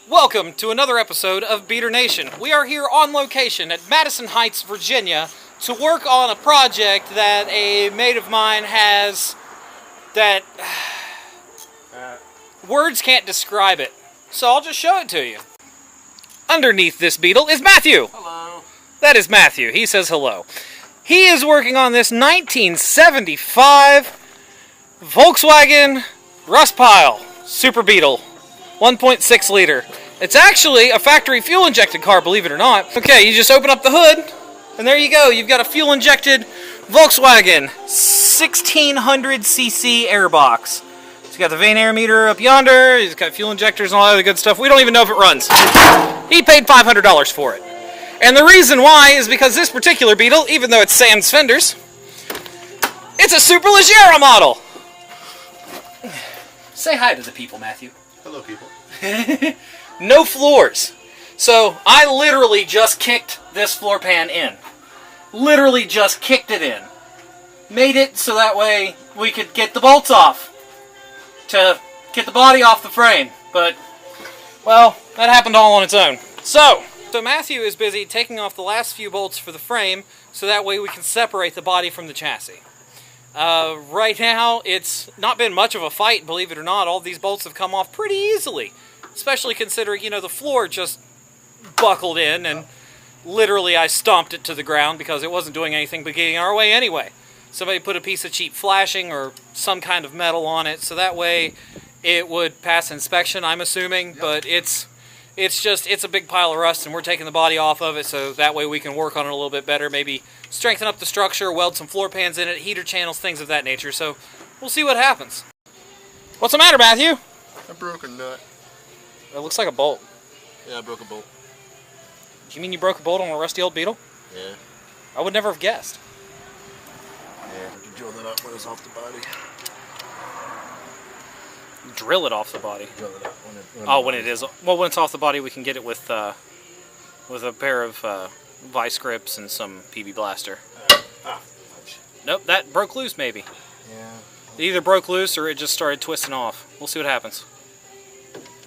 Welcome to another episode of BeaterNation. We are here on location at Madison Heights, Virginia to work on a project that a mate of mine has that words can't describe it. So I'll just show it to you. Underneath this Beetle is Matthew. Hello. That is Matthew. He says hello. He is working on this 1975 Volkswagen Rust Pile Super Beetle 1.6 liter. It's actually a factory fuel-injected car, believe it or not. Okay, you just open up the hood, and there you go. You've got a fuel-injected Volkswagen 1600cc airbox. It's got the vane air meter up yonder. It's got fuel injectors and all that other good stuff. We don't even know if it runs. He paid $500 for it. And the reason why is because this particular Beetle, even though it's sans fenders, it's a Superleggera model. Say hi to the people, Matthew. Hello, people. No floors. So I literally just kicked this floor pan in. Literally just kicked it in. Made it so that way we could get the bolts off to get the body off the frame. But, well, that happened all on its own. So Matthew is busy taking off the last few bolts for the frame so that way we can separate the body from the chassis. Right now, it's not been much of a fight, believe it or not. All these bolts have come off pretty easily. Especially considering, you know, the floor just buckled in and literally I stomped it to the ground because it wasn't doing anything but getting our way anyway. Somebody put a piece of cheap flashing or some kind of metal on it so that way it would pass inspection, I'm assuming. Yep. But it's a big pile of rust and we're taking the body off of it so that way we can work on it a little bit better. Maybe strengthen up the structure, weld some floor pans in it, heater channels, things of that nature. So we'll see what happens. What's the matter, Matthew? I broke a nut. It looks like a bolt. Yeah, I broke a bolt. Do you mean you broke a bolt on a rusty old Beetle? Yeah. I would never have guessed. Yeah, I could drill that up when it's off the body. Drill it off the body. Drill it up when it is. Well, when it's off the body, we can get it with a pair of vice grips and some PB blaster. Nope, that broke loose maybe. Yeah. It either broke loose or it just started twisting off. We'll see what happens.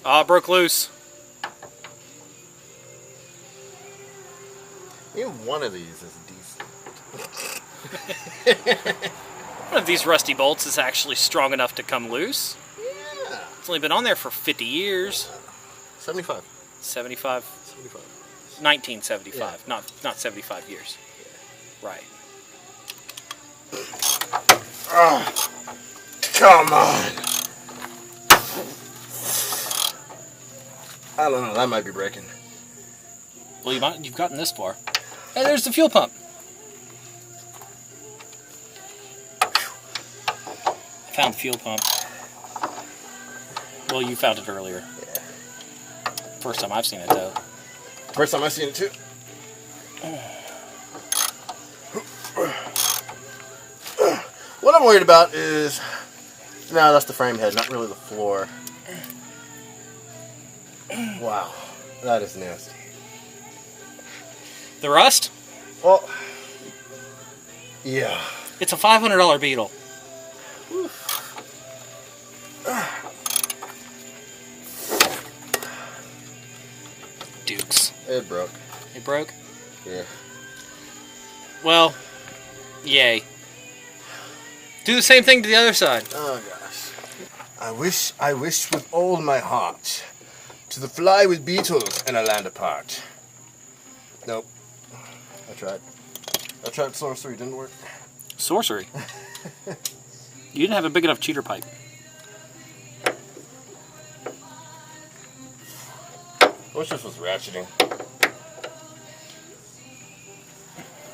It broke loose. Even one of these is decent. One of these rusty bolts is actually strong enough to come loose. Yeah. It's only been on there for 50 years. 75. 75? 75. 1975, yeah. not 75 years. Yeah. Right. Oh, come on. I don't know, that might be breaking. Well, you've gotten this far. Hey, there's the fuel pump. I found the fuel pump. Well, you found it earlier. Yeah. First time I've seen it, though. First time I've seen it, too. What I'm worried about is... No, that's the frame head, not really the floor. Wow, that is nasty. The rust? Well, yeah. It's a $500 Beetle. Dukes. It broke. It broke? Yeah. Well, yay. Do the same thing to the other side. Oh gosh. I wish with all my heart to fly with beetles in a land apart. Nope. I tried sorcery, didn't work. Sorcery? You didn't have a big enough cheater pipe. I wish this was ratcheting.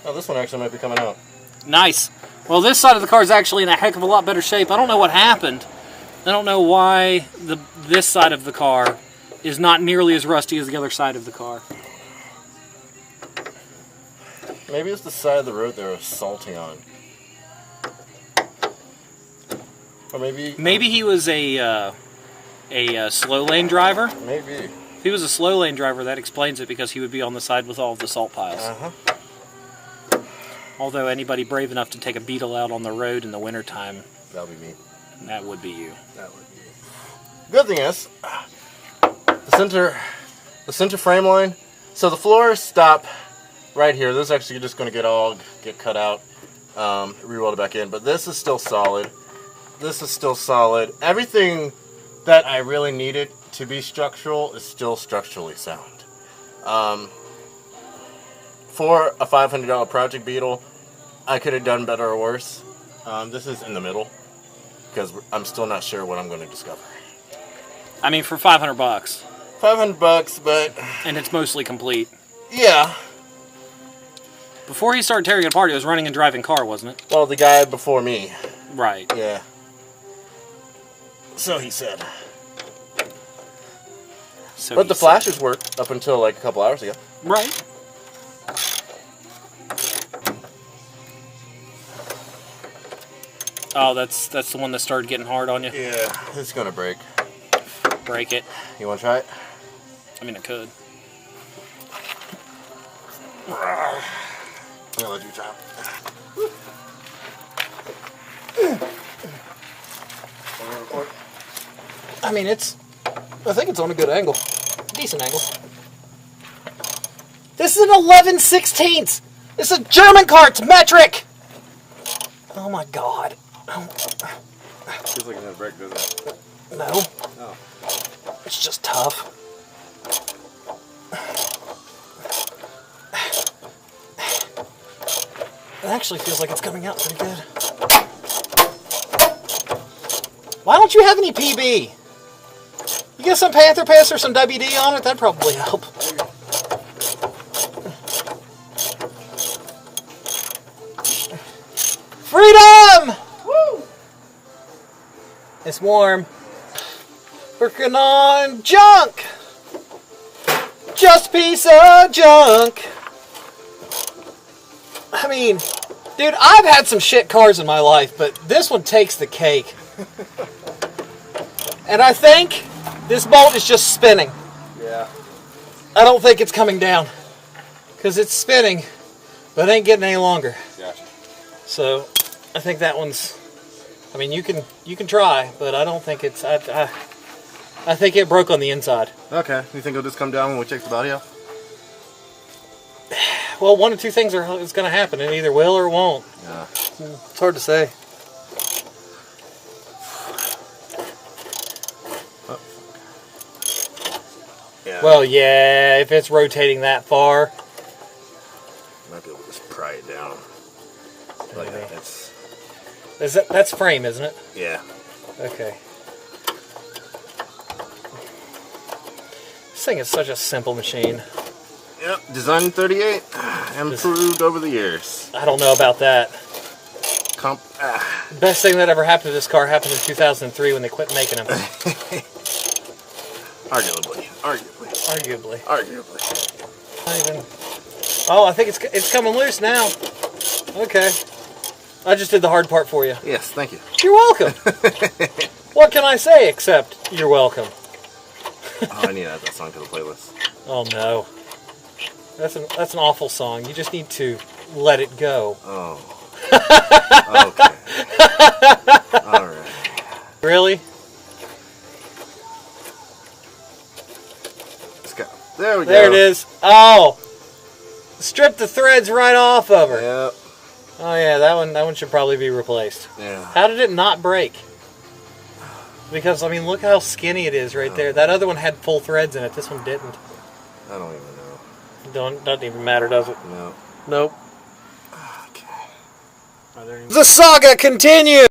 Oh, this one actually might be coming out. Nice. Well, this side of the car is actually in a heck of a lot better shape. I don't know what happened. I don't know why this side of the car is not nearly as rusty as the other side of the car. Maybe it's the side of the road they're assaulting on. Or maybe he was a slow lane driver. Maybe. If he was a slow lane driver, that explains it because he would be on the side with all of the salt piles. Uh-huh. Although anybody brave enough to take a Beetle out on the road in the wintertime... That'll be me. That would be you. That would be me. Good thing is, the center the center frame line. So the floors stop right here. This is actually just going to get cut out, re-welded back in. But this is still solid. This is still solid. Everything that I really needed to be structural is still structurally sound. For a $500 project Beetle, I could have done better or worse. This is in the middle because I'm still not sure what I'm going to discover. I mean, for $500. $500, but... And it's mostly complete. Yeah. Before he started tearing it apart, he was running and driving car, wasn't it? Well, the guy before me. Right. Yeah. So he said. But the flashes worked up until like a couple hours ago. Right. Oh, that's the one that started getting hard on you? Yeah, it's going to break. Break it. You want to try it? I mean, I could. I'm going to let you try it. I mean, I think it's on a good angle. Decent angle. This is an 11/16. It's a German car. It's metric. Oh my God. Feels like it's going to break, doesn't it? No. Oh. It's just tough. It actually feels like it's coming out pretty good. Why don't you have any PB? You get some Panther Piss or some WD on it? That'd probably help. Freedom! Woo! It's warm. Working on junk. Just a piece of junk. I mean, dude, I've had some shit cars in my life, but this one takes the cake. And I think this bolt is just spinning. Yeah. I don't think it's coming down. Because it's spinning, but it ain't getting any longer. Gotcha. So, I think that one's... I mean, you can try, but I don't think it's... I think it broke on the inside. Okay. You think it'll just come down when we check the body off? Well, one of two things is going to happen. It either will or won't. Yeah. It's hard to say. Oh. Yeah. Well, yeah, if it's rotating that far. Might be able to just pry it down. Like Maybe. That's frame, isn't it? yeah. Okay. This thing is such a simple machine. Yep. Design 38. Improved over the years. I don't know about that. The best thing that ever happened to this car happened in 2003 when they quit making them. Arguably. Not even... Oh, I think it's coming loose now. Okay. I just did the hard part for you. Yes, thank you. You're welcome. What can I say except you're welcome? Oh, I need to add that song to the playlist. Oh no. That's an awful song. You just need to let it go. Oh. Okay. Alright. Really? Let's go. There we go. There it is. Oh! Strip the threads right off of her. Yep. Oh yeah, that one should probably be replaced. Yeah. How did it not break? Because, I mean, look how skinny it is right there. That other one had full threads in it. This one didn't. I don't even know. Doesn't even matter, does it? No. Nope. Okay. The saga continues!